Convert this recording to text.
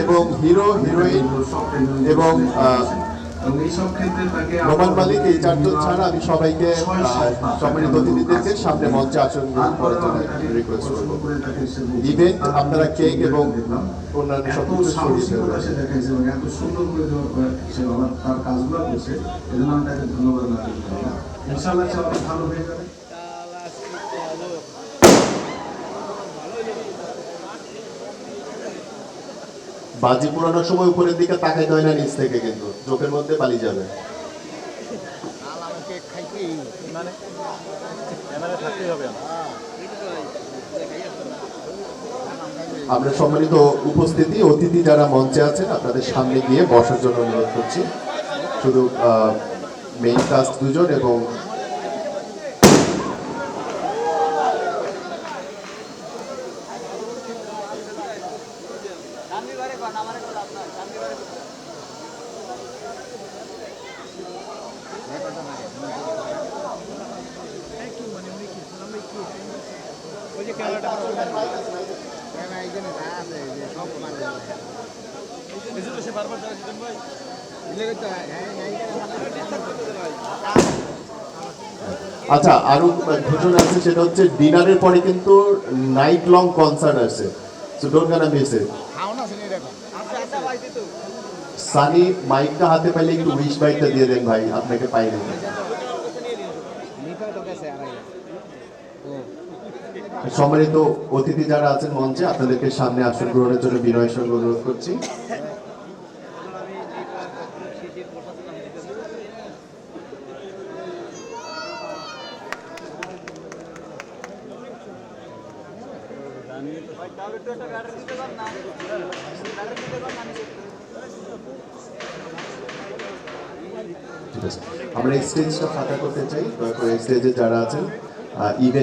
এবং hero heroine এবং Roman মালিক এই চারজন ছাড়া আমি সবাইকে সম্মানিত অতিথিদেরকে সামনে মঞ্চে আসন গ্রহণ করার জন্য রিকোয়েস্ট করব। ইভেন্ট আপনারা কেক এবং অন্যান্য সব কিছু সরিয়ে ফেলবেন। এত সুন্দর করে তার কাজগুলো করছে এজন্য আমি তাকে ধন্যবাদ জানাই। ইনশাআল্লাহ সব ভালো হয়ে যাবে। বাজি পুরানোর সময় উপরের দিকে তাকাইতে হয় না, নিচ থেকে কিন্তু চোখের মধ্যে পালিয়ে যাবে। আমরা সম্মানিত উপস্থিতি অতিথি যারা মঞ্চে আছেন আপনাদের সামনে গিয়ে বসার জন্য অনুরোধ করছি। শুধু মেইন কাস্ট দুজন এবং আচ্ছা, আরো ঘোষণা আছে, সেটা হচ্ছে ডিনারের পরে কিন্তু নাইট লং কনসার্ট আছে, so don't gonna miss it. Sunny মাইকটা হাতে পাইলে একটু উইশ বাইকটা দিয়ে দেন ভাই, আপনাকে পাইনি। সম্মানিত অতিথি যারা আছেন মঞ্চে আপনাদেরকে সামনে আসন গ্রহণের জন্য বিনয়ের সঙ্গে অনুরোধ করছি। আমরা এই স্টেজটা ফাঁকা করতে চাই, দয়া করে স্টেজে যারা আছেন ইভেন্ট